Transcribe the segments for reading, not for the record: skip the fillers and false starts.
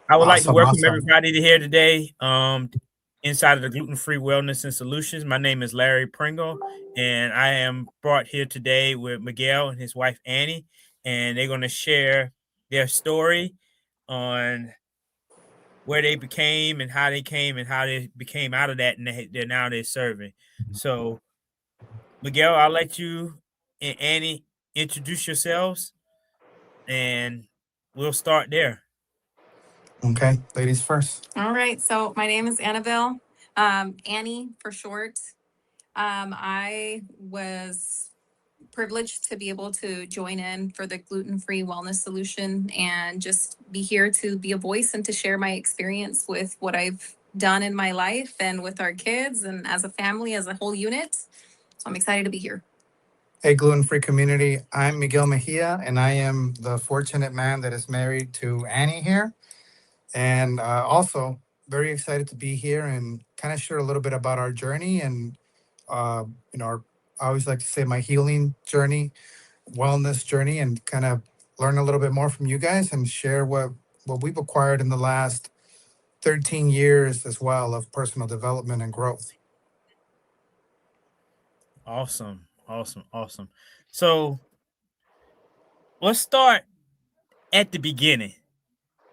I would like to Awesome, welcome awesome. everybody to here today. Inside of the Gluten-Free Wellness and Solutions. My name is Larry Pringle, and I am brought here today with Miguel and his wife Annie, and they're going to share their story on where they became and how they became out of that, and they're serving. So, Miguel, I'll let you and Annie introduce yourselves, and we'll start there. Okay, ladies first. All right. So my name is Annabelle, Annie for short. I was privileged to be able to join in for the gluten-free wellness solution and just be here to be a voice and to share my experience with what I've done in my life and with our kids and as a family, as a whole unit. So I'm excited to be here. Hey, gluten-free community. I'm Miguel Mejia, and I am the fortunate man that is married to Annie here, and also very excited to be here and kind of share a little bit about our journey and uh, our, I always like to say my healing journey, wellness journey, and kind of learn a little bit more from you guys and share what we've acquired in the last 13 years as well of personal development and growth. Awesome, awesome, awesome. So let's start at the beginning.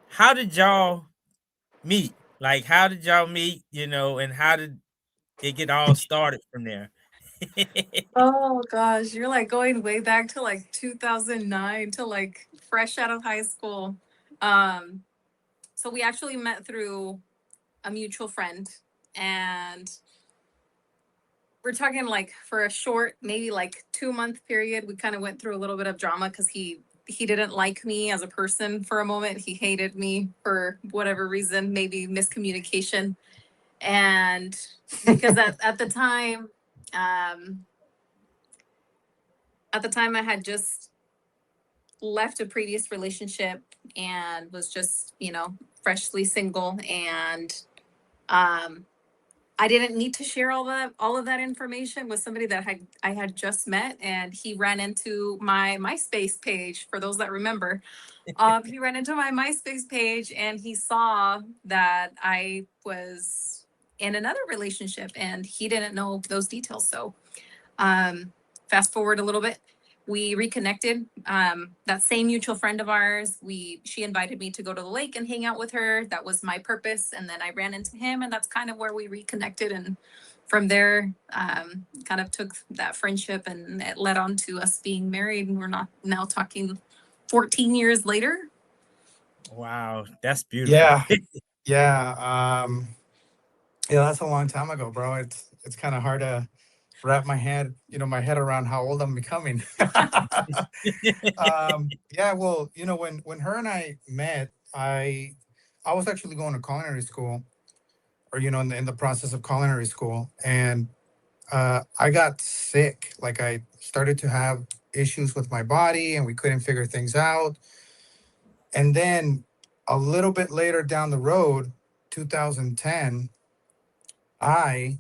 How did y'all meet? Like, how did y'all meet? And how did it get all started from there? Oh gosh, you're like going way back to like 2009 to like fresh out of high school. Um, so we actually met through a mutual friend, and we're talking like for a short, maybe like 2 month period. We kind of went through a little bit of drama because he didn't like me as a person for a moment. He hated me for whatever reason, maybe miscommunication, and because at the time, um, I had just left a previous relationship and was just, freshly single, and um I didn't need to share all of that information with somebody that I had just met, and he ran into my MySpace page. For those that remember, he ran into my MySpace page and he saw that I was in another relationship, and he didn't know those details. So fast forward a little bit, we reconnected. That same mutual friend of ours, she invited me to go to the lake and hang out with her. That was my purpose, and then I ran into him, and that's kind of where we reconnected. And from there, kind of took that friendship, and it led on to us being married. And we're not now talking 14 years later. Wow, that's beautiful. Yeah, yeah, yeah. That's a long time ago, bro. It's kind of hard to wrap my head around how old I'm becoming. Yeah, well, when her and I met, I was actually going to culinary school, or in the process of culinary school, and I got sick. Like I started to have issues with my body, and we couldn't figure things out. And then a little bit later down the road, 2010, I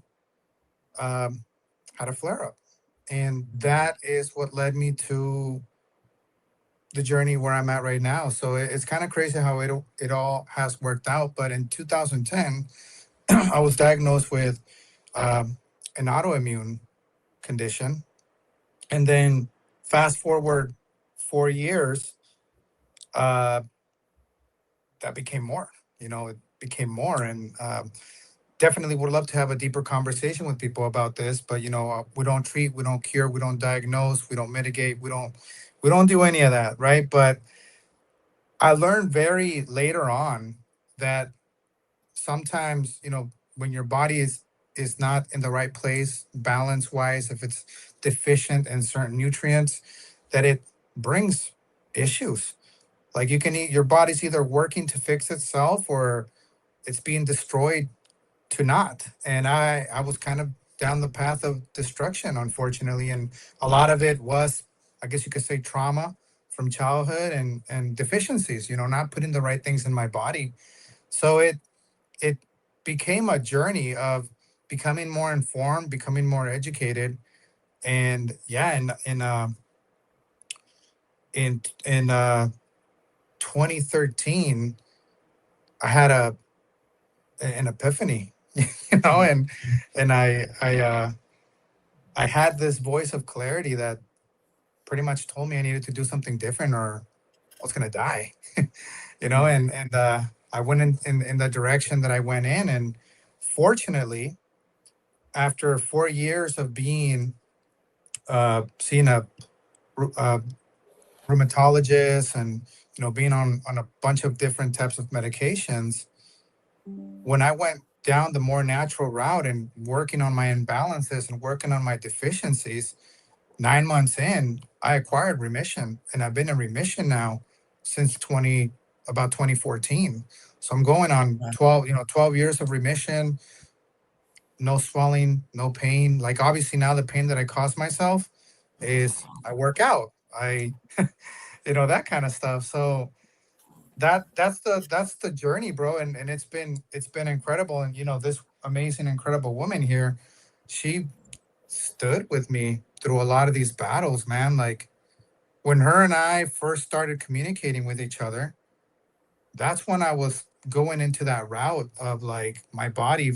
um, had a flare up, and that is what led me to the journey where I'm at right now. So it's kind of crazy how it all has worked out. But in 2010, I was diagnosed with um, an autoimmune condition, and then fast forward 4 years, uh, that became more. It became more, and definitely would love to have a deeper conversation with people about this. But we don't treat, we don't cure, we don't diagnose, we don't mitigate, we don't do any of that, right? But I learned very later on that sometimes, when your body is not in the right place, balance wise, if it's deficient in certain nutrients, that it brings issues. Like you can eat, your body's either working to fix itself or it's being destroyed to not. And I was kind of down the path of destruction, unfortunately, and a lot of it was, I guess you could say, trauma from childhood and deficiencies. Not putting the right things in my body. So it became a journey of becoming more informed, becoming more educated, and yeah, in 2013, I had an epiphany, Mhm. and I had this voice of clarity that pretty much told me I needed to do something different or I was gonna die. Yeah. And I went in the direction that I went in, and fortunately, after 4 years of being seeing a rheumatologist and being on a bunch of different types of medications, when I went down the more natural route and working on my imbalances and working on my deficiencies, 9 months in, I acquired remission, and I've been in remission now since 2014. So I'm going on Wow. 12 years of remission, no swelling, no pain. Like obviously now the pain that I cause myself is I work out. I that kind of stuff. So that's the journey, bro. And it's been incredible. And this amazing, incredible woman here, she stood with me through a lot of these battles, man. Like when her and I first started communicating with each other, that's when I was going into that route of like my body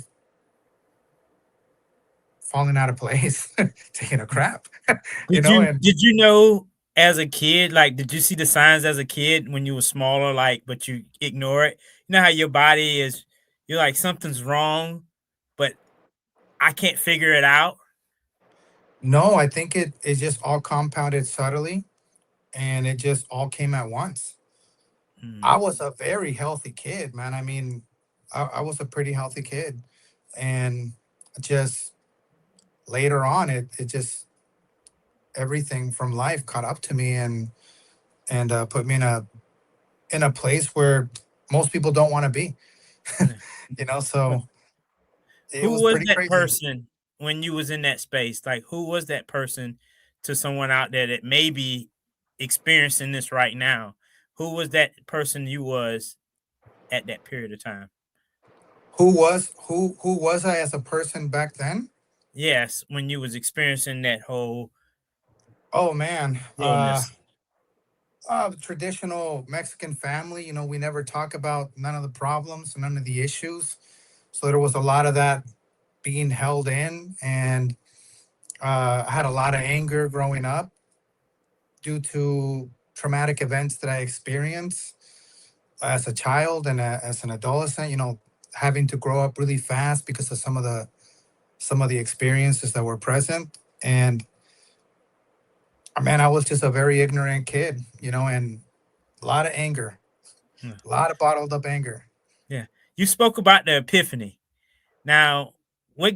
falling out of place, taking a crap, and Did you know as a kid, like, did you see the signs as a kid when you were smaller, like, but you ignore it? You know how your body is, you're like, something's wrong, but I can't figure it out. no, I think it just all compounded subtly and it just all came at once. I Mm, was a very healthy kid, man. I mean, I was a pretty healthy kid. And just later on, it just everything from life caught up to me and put me in a place where most people don't want to be. yeah. So it Who was was pretty that crazy. person when you was in that space? Like, who was that person to someone out there that may be experiencing this right now? Who was that person you was at that period of time? Who was I as a person back then? Yes, when you was experiencing that whole Oh man, illness. traditional Mexican family. We never talk about none of the problems, none of the issues. So there was a lot of that being held in, and I had a lot of anger growing up due to traumatic events that I experienced as a child and as an adolescent. Having to grow up really fast because of some of the experiences that were present. And man, I was just a very ignorant kid, and a lot of anger, Yeah. a lot of bottled up anger. Yeah. You spoke about the epiphany. Now, what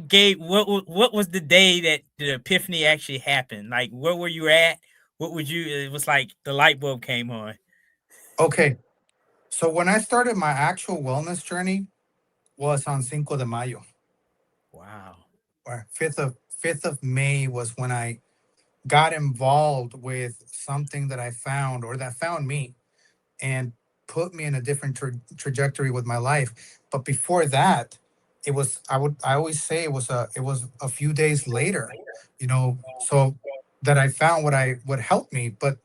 was the day that the epiphany actually happened? Like, where were you at? What would you? It was like the light bulb came on. Okay, so when I started my actual wellness journey was on Cinco de Mayo, Wow. or fifth of May was when I got involved with something that I found or that found me and put me in a different trajectory with my life. But before that, I always say it was a few days later, so that I found what helped me. But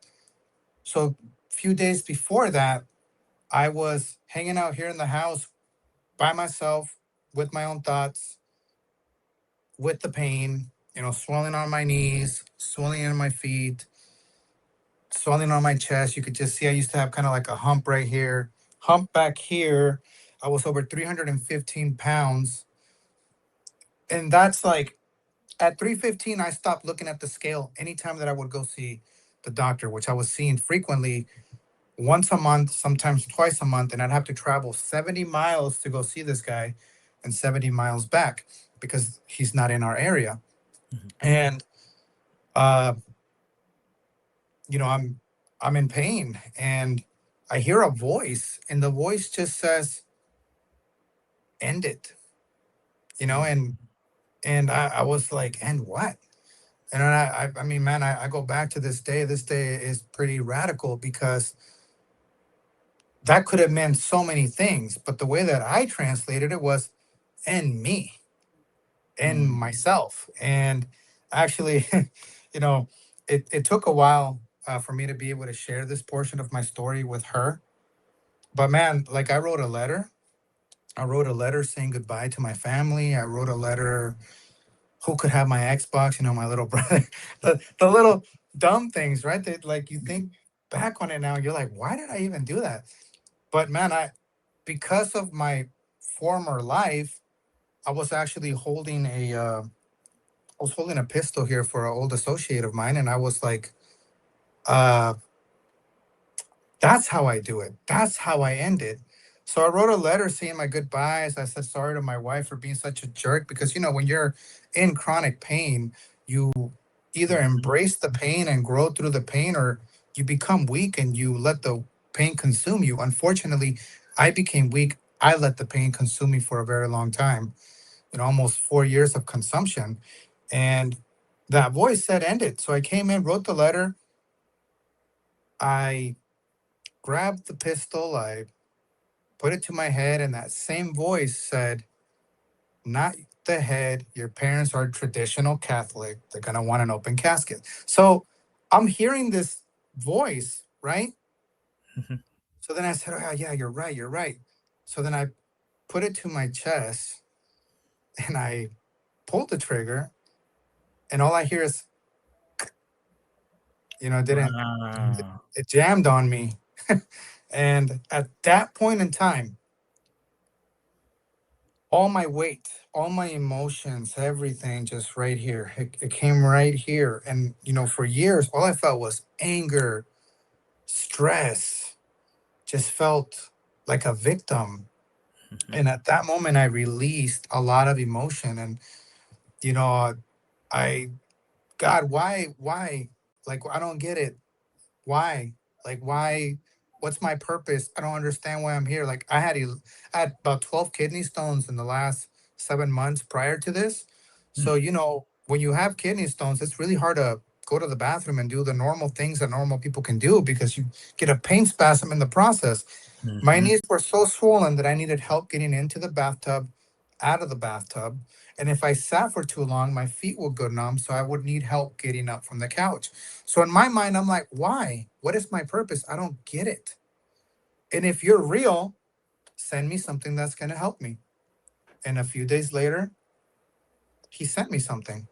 so few days before that, I was hanging out here in the house by myself with my own thoughts, with the pain, swelling on my knees, swelling in my feet, swelling on my chest. You could just see I used to have kind of like a hump right here, hump back here. I was over 315 pounds. And that's like at 315, I stopped looking at the scale anytime that I would go see the doctor, which I was seeing frequently once a month, sometimes twice a month. And I'd have to travel 70 miles to go see this guy and 70 miles back because he's not in our area. Mhm. And, uh, I'm in pain and I hear a voice and the voice just says, end it, Mm. and I was like, and what? And then I mean, man, I go back to this day. This day is pretty radical because that could have meant so many things. But the way that I translated it was end me, end Mm. myself. And actually, you know, it took a while for me to be able to share this portion of my story with her. But man, like I wrote a letter I wrote a letter saying goodbye to my family. I wrote a letter, who could have my Xbox, my little brother, the little dumb things, right? That like you think back on it now, you're like, why did I even do that? But man, because of my former life, I was actually holding a pistol here for an old associate of mine, and I was like, uh, that's how I do it. That's how I end it. So I wrote a letter saying my goodbyes. I said sorry to my wife for being such a jerk because when you're in chronic pain, you either Mhm. embrace the pain and grow through the pain, or you become weak and you let the pain consume you. Unfortunately, I became weak. I let the pain consume me for a very long time, almost 4 years of consumption. And that voice said end it. So I came in, wrote the letter. I grabbed the pistol. I put it to my head, and that same voice said, not the head. Your parents are traditional Catholic. They're going to want an open casket. So I'm hearing this voice, right? Mhm. So then I said, oh, yeah, you're right. You're right. So then I put it to my chest and I pulled the trigger, and all I hear is, it didn't, Wow. it jammed on me. And at that point in time, all my weight, all my emotions, everything just right here. It came right here. And, for years, all I felt was anger, stress, just felt like a victim. Mhm. And at that moment, I released a lot of emotion. And, you know, I, God, why? Like, I don't get it. Why? Like, why? What's my purpose? I don't understand why I'm here. Like, I had about 12 kidney stones in the last 7 months prior to this. So, when you have kidney stones, it's really hard to go to the bathroom and do the normal things that normal people can do because you get a pain spasm in the process. My Mhm. knees were so swollen that I needed help getting into the bathtub, out of the bathtub. And if I sat for too long, my feet would go numb. So I would need help getting up from the couch. So in my mind, I'm like, why? What is my purpose? I don't get it. And if you're real, send me something that's going to help me. And a few days later, he sent me something.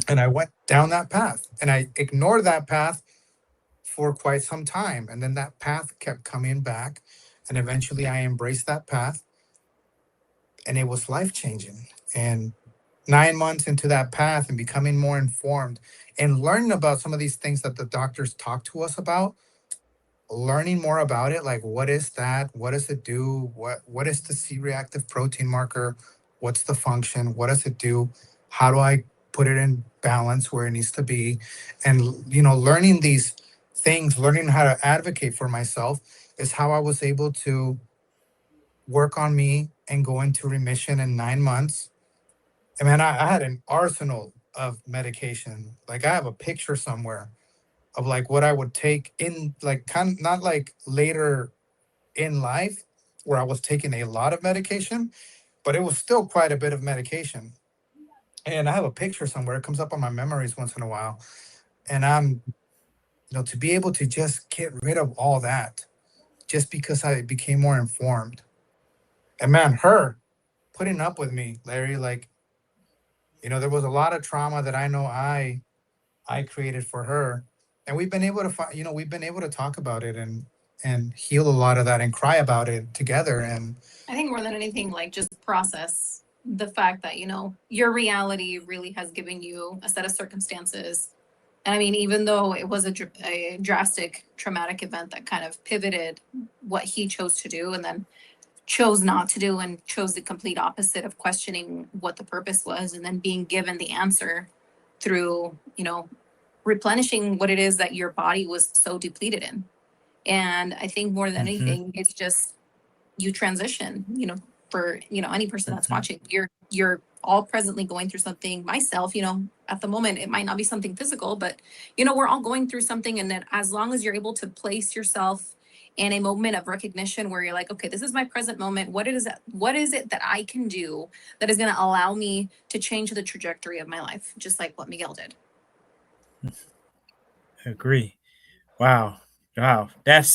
And I went down that path and I ignored that path for quite some time. And then that path kept coming back. And eventually I embraced that path, and it was life changing. And 9 months into that path and becoming more informed and learning about some of these things that the doctors talk to us about, learning more about it, like what is that, what does it do, what is the c-reactive protein marker, what's the function, what does it do, how do I put it in balance where it needs to be. And learning these things, learning how to advocate for myself, is how I was able to work on me and go into remission in 9 months. And man, I had an arsenal of medication. Like, I have a picture somewhere of like what I would take in, like, kind of not like later in life where I was taking a lot of medication, but it was still quite a bit of medication. And I have a picture somewhere. It comes up on my memories once in a while. And to be able to just get rid of all that just because I became more informed. And man, her putting up with me, Larry, like, there was a lot of trauma that I know I created for her, and we've been able to find, we've been able to talk about it and heal a lot of that and cry about it together. And I think more than anything, like just process the fact that, your reality really has given you a set of circumstances. And I mean, even though it was a drastic traumatic event that kind of pivoted what he chose to do and then chose not to do and chose the complete opposite of questioning what the purpose was and then being given the answer through, replenishing what it is that your body was so depleted in. And I think more than Mhm. anything, it's just you transition, for, any person that's Mhm. watching, you're all presently going through something. Myself, at the moment, it might not be something physical, but we're all going through something. And that as long as you're able to place yourself in a moment of recognition where you're like, okay, this is my present moment. What is it that I can do that is going to allow me to change the trajectory of my life, just like what Miguel did. Agree. Wow. Wow. That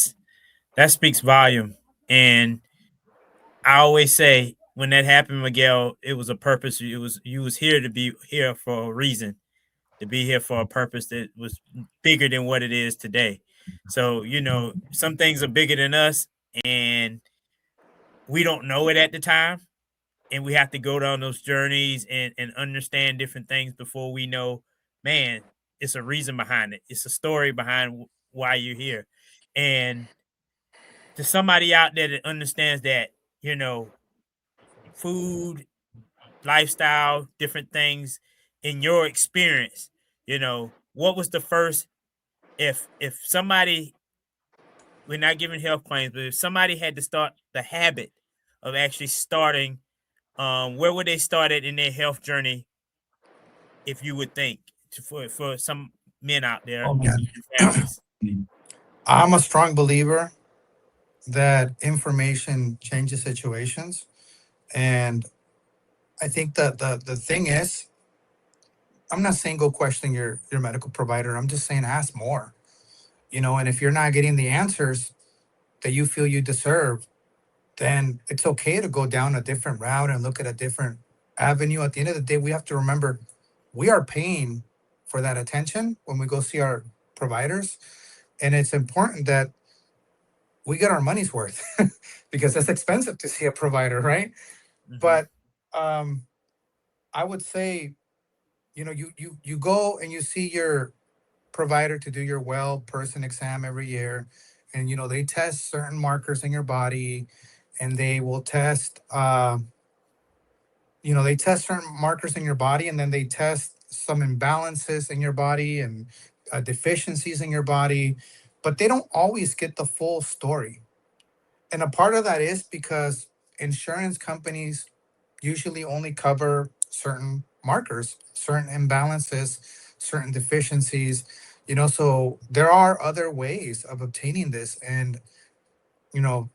speaks volume. And I always say when that happened, Miguel, it was a purpose. It was you was here to be here for a reason, to be here for a purpose that was bigger than what it is today. So, some things are bigger than us and we don't know it at the time. And we have to go down those journeys and understand different things before we know, man, it's a reason behind it. It's a story behind why you're here. And to somebody out there that understands that, you know, food, lifestyle, different things in your experience, what was the first if somebody, we're not giving health claims, but if somebody had to start the habit of actually starting, where would they start at in their health journey, if you would think, for some men out there Oh man. and families? I'm a strong believer that information changes situations. And I think that the thing is, I'm not saying go question your medical provider. I'm just saying ask more. And if you're not getting the answers that you feel you deserve, then it's okay to go down a different route and look at a different avenue. At the end of the day, we have to remember we are paying for that attention when we go see our providers. And it's important that we get our money's worth because it's expensive to see a provider, right? Hmm. But um, I would say, you go and you see your provider to do your well person exam every year, and they test certain markers in your body, and they will test they test certain markers in your body, and then they test some imbalances in your body and deficiencies in your body, but they don't always get the full story. And a part of that is because insurance companies usually only cover certain markers, certain imbalances, certain deficiencies. So there are other ways of obtaining this. And,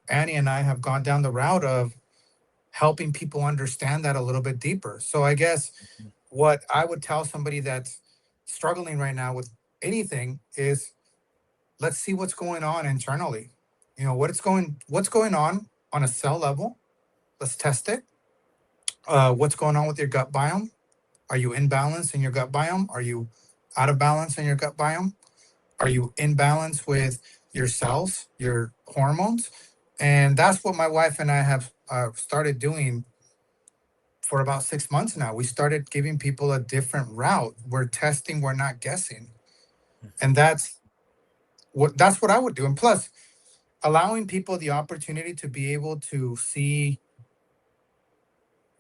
Annie and I have gone down the route of helping people understand that a little bit deeper. So I guess what I would tell somebody that's struggling right now with anything is, let's see what's going on internally. What's going on a cell level. Let's test it. What's going on with your gut biome? Are you in balance in your gut biome? Are you out of balance in your gut biome? Are you in balance with your cells, your hormones? And that's what my wife and I have started doing for about 6 months now. We started giving people a different route. We're testing, we're not guessing. And that's what I would do. And plus, allowing people the opportunity to be able to see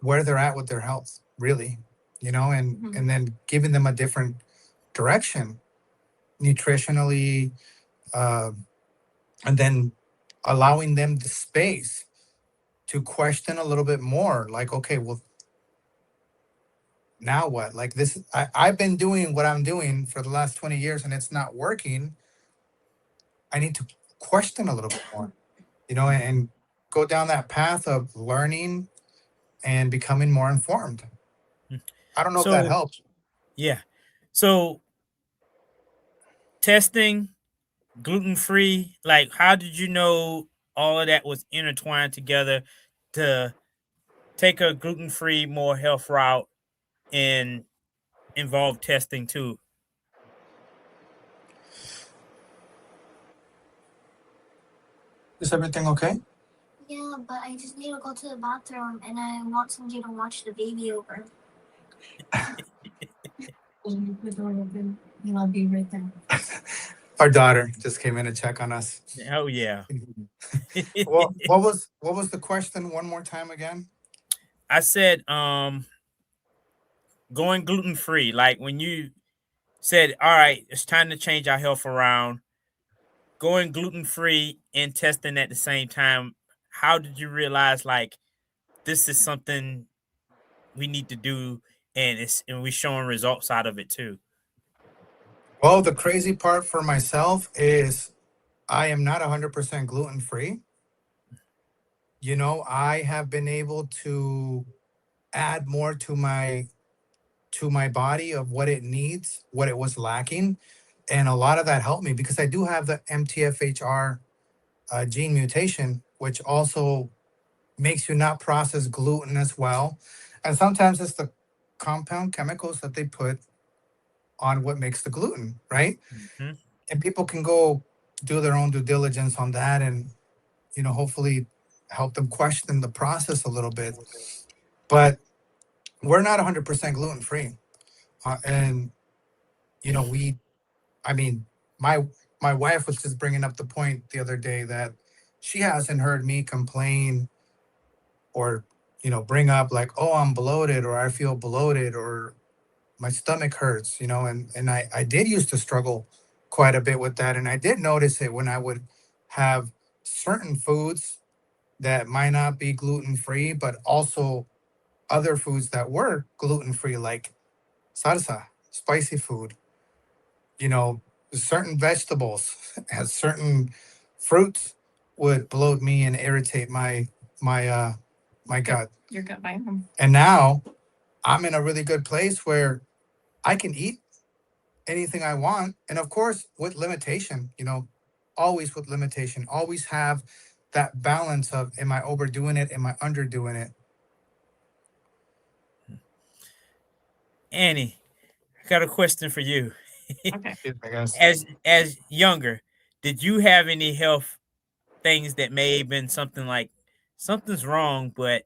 where they're at with their health, really, and Mhm. and then giving them a different direction nutritionally, uh, and then allowing them the space to question a little bit more, like, okay, well, now what? Like this, I've been doing what I'm doing for the last 20 years and it's not working. I need to question a little bit more, and go down that path of learning and becoming more informed. I don't know if that So, helps. yeah. So, testing, gluten free, like, how did you know all of that was intertwined together to take a gluten free, more health route and involve testing too? Is everything okay? Yeah, but I just need to go to the bathroom and I want somebody to watch the baby over. Leave the door open and I'll be right there. Our daughter just came in to check on us. Oh, yeah. Well, what was the question one more time again? I said, going gluten free, like when you said, all right, it's time to change our health around, going gluten free and testing at the same time. How did you realize, like, this is something we need to do, and we're showing results out of it too? Well, the crazy part for myself is I am not 100% gluten free. I have been able to add more to my body of what it needs, what it was lacking, and a lot of that helped me because I do have the MTFHR gene mutation, which also makes you not process gluten as well. And sometimes it's the compound chemicals that they put on what makes the gluten, right? Mhm. And people can go do their own due diligence on that, and hopefully help them question the process a little bit. But we're not 100% gluten free, and we, I mean, my my wife was just bringing up the point the other day that she hasn't heard me complain or bring up like, oh, I'm bloated, or I feel bloated, or my stomach hurts, and I did used to struggle quite a bit with that, and I did notice it when I would have certain foods that might not be gluten free, but also other foods that were gluten free, like salsa, spicy food, you know, certain vegetables, as certain fruits would bloat me and irritate my my gut. Your gut biome. And now I'm in a really good place where I can eat anything I want. And of course, with limitation, always with limitation, always have that balance of, am I overdoing it? Am I underdoing it? Annie, I got a question for you. Okay. I guess. As younger, did you have any health things that may have been something like something's wrong, but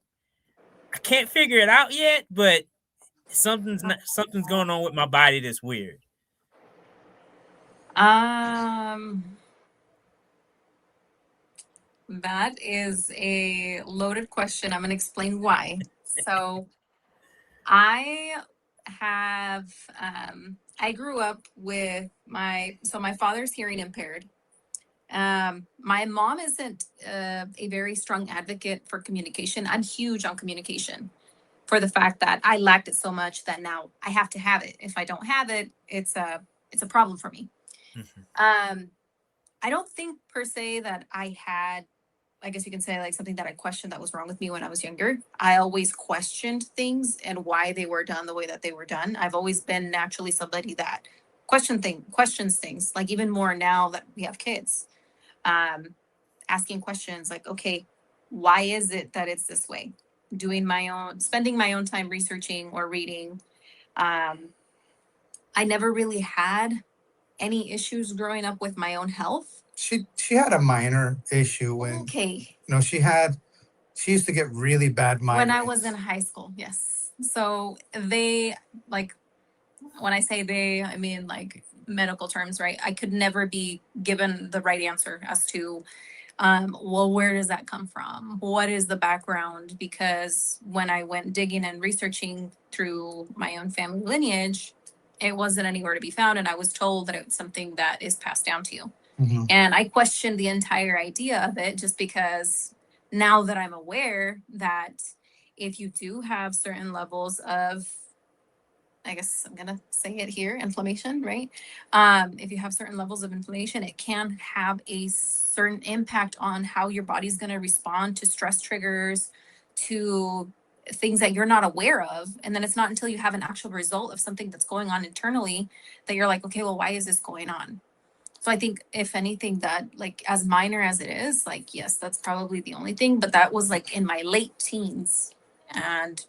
I can't figure it out yet, but something's going on with my body that's weird. That is a loaded question. I'm going to explain why. So, I have, I grew up with my father's hearing impaired. My mom isn't a very strong advocate for communication. I'm huge on communication for the fact that I lacked it so much that now I have to have it. If I don't have it, it's a problem for me. Mhm. I don't think per se that I had, I guess you can say, like something that I questioned that was wrong with me when I was younger. I always questioned things and why they were done the way that they were done. I've always been naturally somebody that questions things, like even more now that we have kids. Um, Asking questions like, okay, why is it that it's this way? Spending my own time researching or reading. Um, I never really had any issues growing up with my own health. She had a minor issue when Okay. she used to get really bad migraines. When I was in high school, yes. So they, like, when I say they, I mean like medical terms, right? I could never be given the right answer as to, well, where does that come from? What is the background? Because when I went digging and researching through my own family lineage, it wasn't anywhere to be found. And I was told that it's something that is passed down to you. Mhm. And I questioned the entire idea of it just because now that I'm aware that if you do have certain levels of, I guess I'm gonna say it here, inflammation, right? If you have certain levels of inflammation, it can have a certain impact on how your body's gonna respond to stress triggers, to things that you're not aware of. And then it's not until you have an actual result of something that's going on internally that you're like, okay, well, why is this going on? So I think if anything, that, like, as minor as it is, like, yes, that's probably the only thing, but that was like in my late teens. And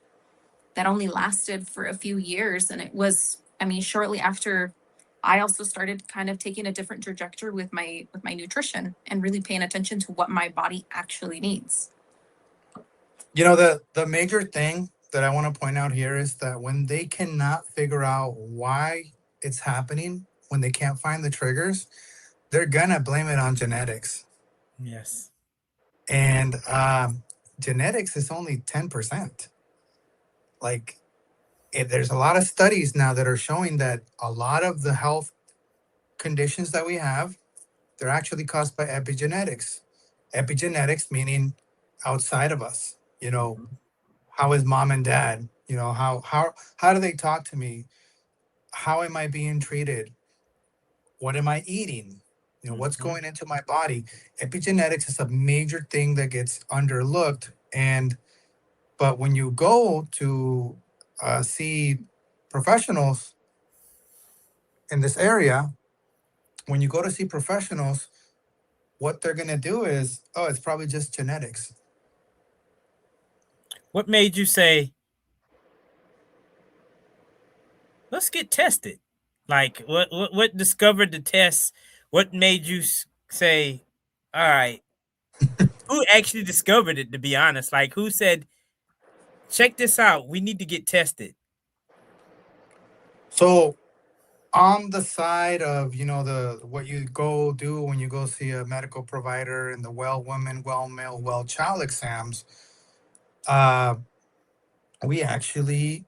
that only lasted for a few years. And it was, I mean, shortly after I also started kind of taking a different trajectory with my nutrition and really paying attention to what my body actually needs. The major thing that I want to point out here is that when they cannot figure out why it's happening, when they can't find the triggers, they're gonna blame it on genetics. Yes. And genetics is only 10%. Like, there's a lot of studies now that are showing that a lot of the health conditions that we have, they're actually caused by epigenetics. Epigenetics meaning outside of us. Mhm. How is mom and dad? How do they talk to me? How am I being treated? What am I eating? What's Mhm. going into my body? Epigenetics is a major thing that gets underlooked. And but when you go to see professionals in this area, when you go to see professionals, what they're going to do is, oh, it's probably just genetics. What made you say, let's get tested? Like, what discovered the test? What made you say, all right, who actually discovered it, to be honest? Like, who said, check this out, we need to get tested? So on the side of, the what you go do when you go see a medical provider and the well woman, well male, well child exams, uh we actually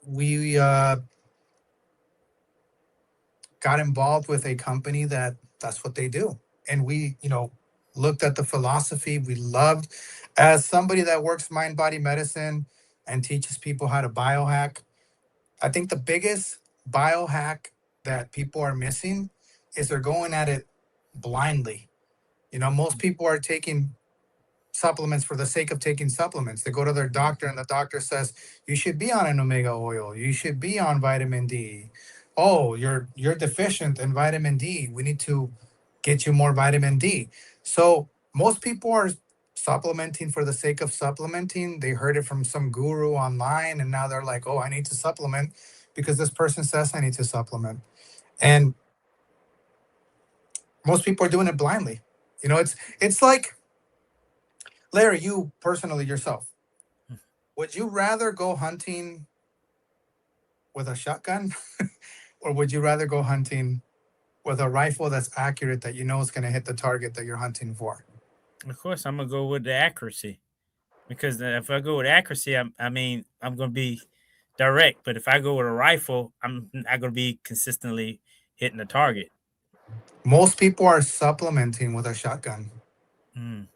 we got involved with a company that's what they do. And we, looked at the philosophy. We loved, as somebody that works mind body medicine and teaches people how to biohack, I think the biggest biohack that people are missing is they're going at it blindly. Most people are taking supplements for the sake of taking supplements. They go to their doctor and the doctor says, you should be on an omega oil. You should be on vitamin D. Oh, you're deficient in vitamin D. We need to get you more vitamin D. So most people are supplementing for the sake of supplementing. They heard it from some guru online and now they're like, oh, I need to supplement because this person says I need to supplement. And most people are doing it blindly. It's like, Larry, you personally yourself, would you rather go hunting with a shotgun or would you rather go hunting with a rifle that's accurate that you know is going to hit the target that you're hunting for? Of course, I'm gonna go with the accuracy, because if I go with accuracy, I'm gonna be direct. But if I go with a rifle, I'm not gonna be consistently hitting the target. Most people are supplementing with a shotgun. Mm.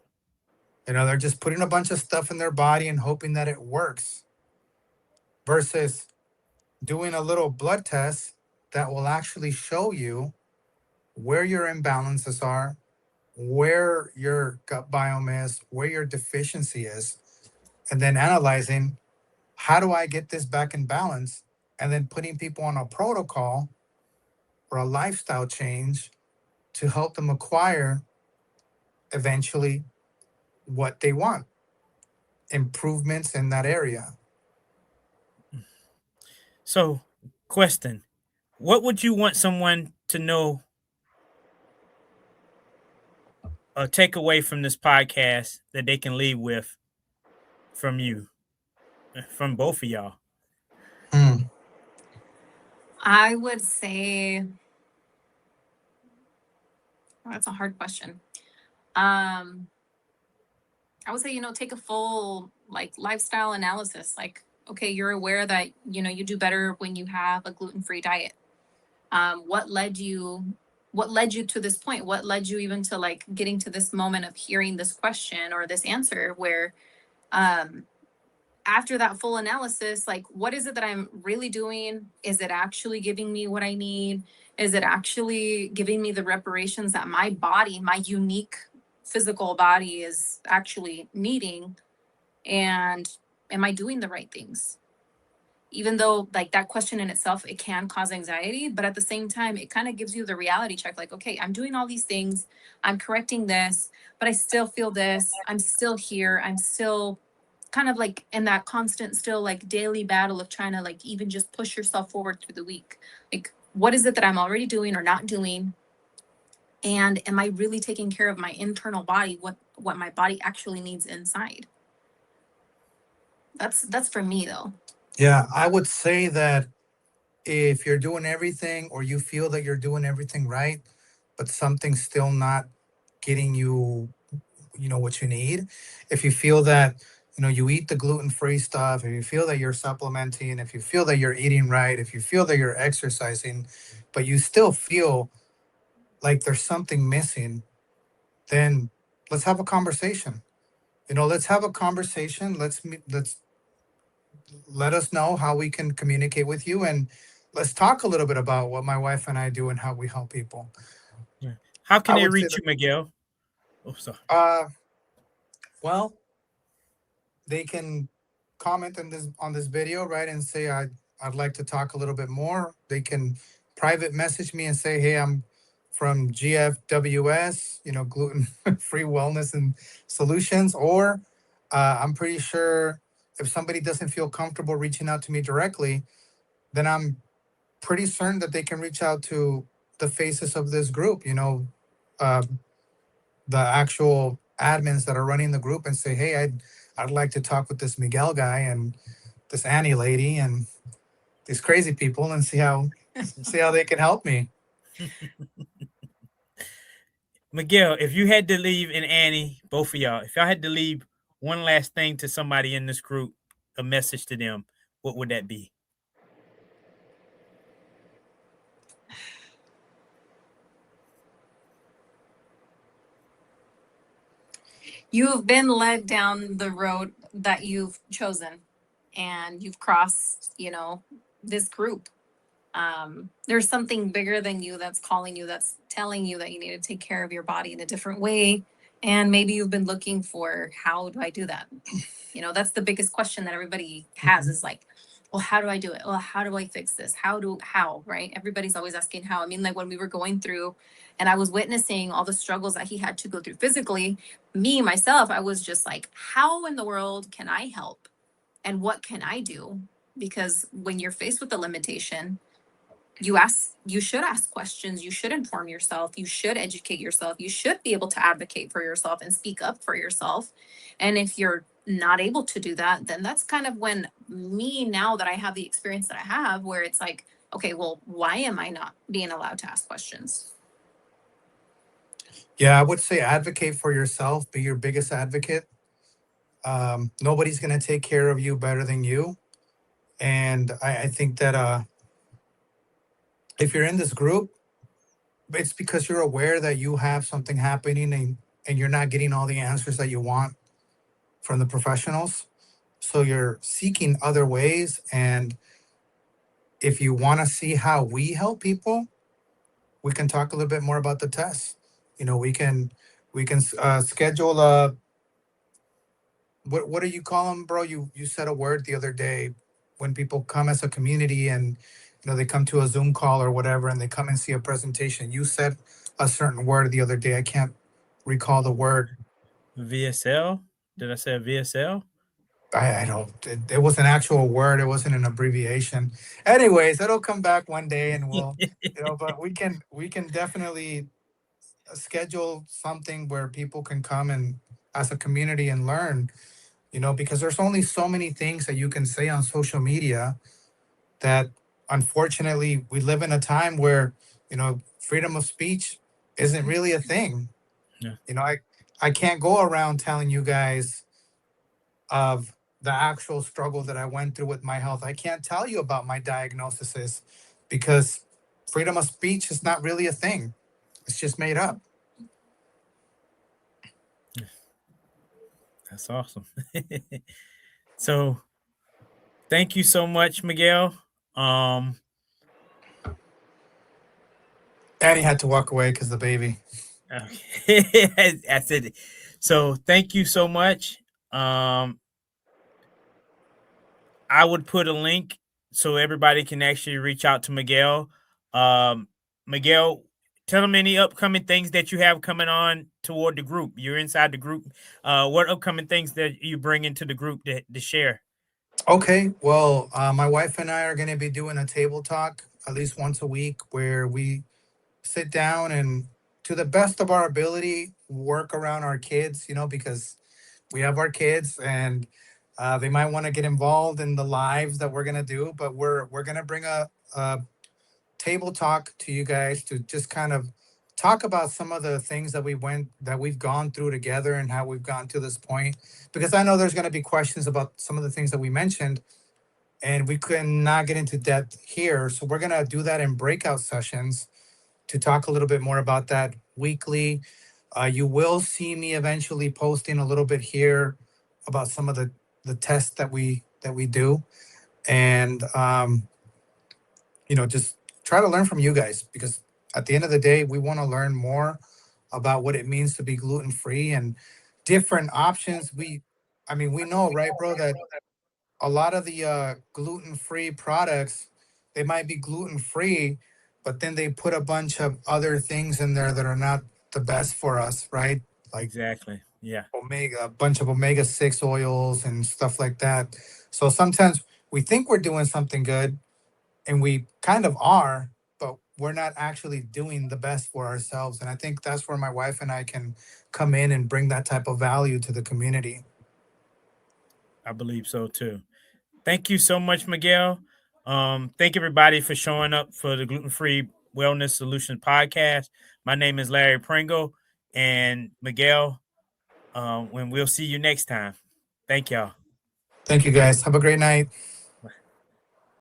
They're just putting a bunch of stuff in their body and hoping that it works versus doing a little blood test that will actually show you where your imbalances are, where your gut biome is, where your deficiency is, and then analyzing how do I get this back in balance, and then putting people on a protocol or a lifestyle change to help them acquire eventually what they want, improvements in that area. So, question: what would you want someone to know or take away from this podcast that they can leave with from you, from both of y'all? Hmm. I would say, well, that's a hard question. Um, I would say, take a full like lifestyle analysis. Like, okay, you're aware that, you do better when you have a gluten-free diet. What led you to this point? What led you even to like getting to this moment of hearing this question or this answer where um after that full analysis, like, what is it that I'm really doing? Is it actually giving me what I need? Is it actually giving me the reparations that my body, my unique physical body, is actually needing? And am I doing the right things? Even though like that question in itself, it can cause anxiety, but at the same time, it kind of gives you the reality check. Like, okay, I'm doing all these things, I'm correcting this, but I still feel this. I'm still here. I'm still kind of like in that constant, still like daily battle of trying to like even just push yourself forward through the week. Like, what is it that I'm already doing or not doing? And am I really taking care of my internal body, what my body actually needs inside? That's for me though. Yeah, I would say that if you're doing everything or you feel that you're doing everything right, but something's still not getting you, what you need, if you feel that, you eat the gluten-free stuff, if you feel that you're supplementing, if you feel that you're eating right, if you feel that you're exercising, but you still feel like there's something missing, then let's have a conversation. Let's have a conversation. Let's let us know how we can communicate with you, and let's talk a little bit about what my wife and I do and how we help people. Yeah. How can I they would say reach that, you, Miguel? Oh, sorry. well, they can comment on this video, right, and say I'd like to talk a little bit more. They can private message me and say, hey, I'm from GFWS, gluten free wellness and solutions, or I'm pretty sure if somebody doesn't feel comfortable reaching out to me directly, then I'm pretty certain that they can reach out to the faces of this group, uh, the actual admins that are running the group, and say, hey, I'd like to talk with this Miguel guy and this Annie lady and these crazy people, and see how they can help me. Miguel, if you had to leave, and Annie, both of y'all, if y'all had to leave one last thing to somebody in this group, a message to them, what would that be? You've been led down the road that you've chosen, and you've crossed, this group. There's something bigger than you that's calling you, that's telling you that you need to take care of your body in a different way. And maybe you've been looking for, how do I do that? That's the biggest question that everybody has, is like, well, how do I do it? Well, how do I fix this? How, right? Everybody's always asking how. I mean, like when we were going through and I was witnessing all the struggles that he had to go through physically, myself, I was just like, how in the world can I help? And what can I do? Because when you're faced with a limitation, you should ask questions, you should inform yourself, you should educate yourself, you should be able to advocate for yourself and speak up for yourself. And if you're not able to do that, then that's kind of when now that I have the experience that I have, where it's like, okay, well, why am I not being allowed to ask questions? Yeah, I would say advocate for yourself, be your biggest advocate. Nobody's going to take care of you better than you. And I think that if you're in this group, it's because you're aware that you have something happening, and you're not getting all the answers that you want from the professionals. So you're seeking other ways. And if you want to see how we help people, we can talk a little bit more about the tests. We can schedule a, what do you call them, bro? You said a word the other day, when people come as a community, and they come to a Zoom call or whatever, and they come and see a presentation. You said a certain word the other day. I can't recall the word. VSL? Did I say VSL? I don't. It was an actual word. It wasn't an abbreviation. Anyways, it'll come back one day, and we'll, But we can definitely schedule something where people can come and, as a community, and learn. Because there's only so many things that you can say on social media, that unfortunately we live in a time where, freedom of speech isn't really a thing. Yeah. I can't go around telling you guys of the actual struggle that I went through with my health. I can't tell you about my diagnoses, because freedom of speech is not really a thing. It's just made up. That's awesome. So thank you so much, Miguel. And he had to walk away because the baby. Okay. I said it. So thank you so much. I would put a link so everybody can actually reach out to Miguel. Miguel, tell them any upcoming things that you have coming on toward the group. You're inside the group. What upcoming things that you bring into the group to share? Okay, well, my wife and I are going to be doing a table talk at least once a week, where we sit down and, to the best of our ability, work around our kids, because we have our kids, and they might want to get involved in the lives that we're going to do. But we're going to bring a table talk to you guys, to just kind of talk about some of the things that we've gone through together, and how we've gotten to this point. Because I know there's going to be questions about some of the things that we mentioned, and we could not get into depth here. So we're going to do that in breakout sessions, to talk a little bit more about that weekly. You will see me eventually posting a little bit here about some of the tests that we do. And just try to learn from you guys, because at the end of the day, we want to learn more about what it means to be gluten free, and different options. We know, right, bro, that a lot of the gluten free products, they might be gluten free, but then they put a bunch of other things in there that are not the best for us, right? Like Exactly. Yeah. a bunch of omega-6 oils and stuff like that. So sometimes we think we're doing something good, and we kind of are, but we're not actually doing the best for ourselves. And I think that's where my wife and I can come in and bring that type of value to the community. I believe so too. Thank you so much, Miguel. Thank everybody for showing up for the Gluten-Free Wellness Solutions podcast. My name is Larry Pringle and Miguel. When we'll see you next time. Thank y'all. Thank you, guys. Have a great night.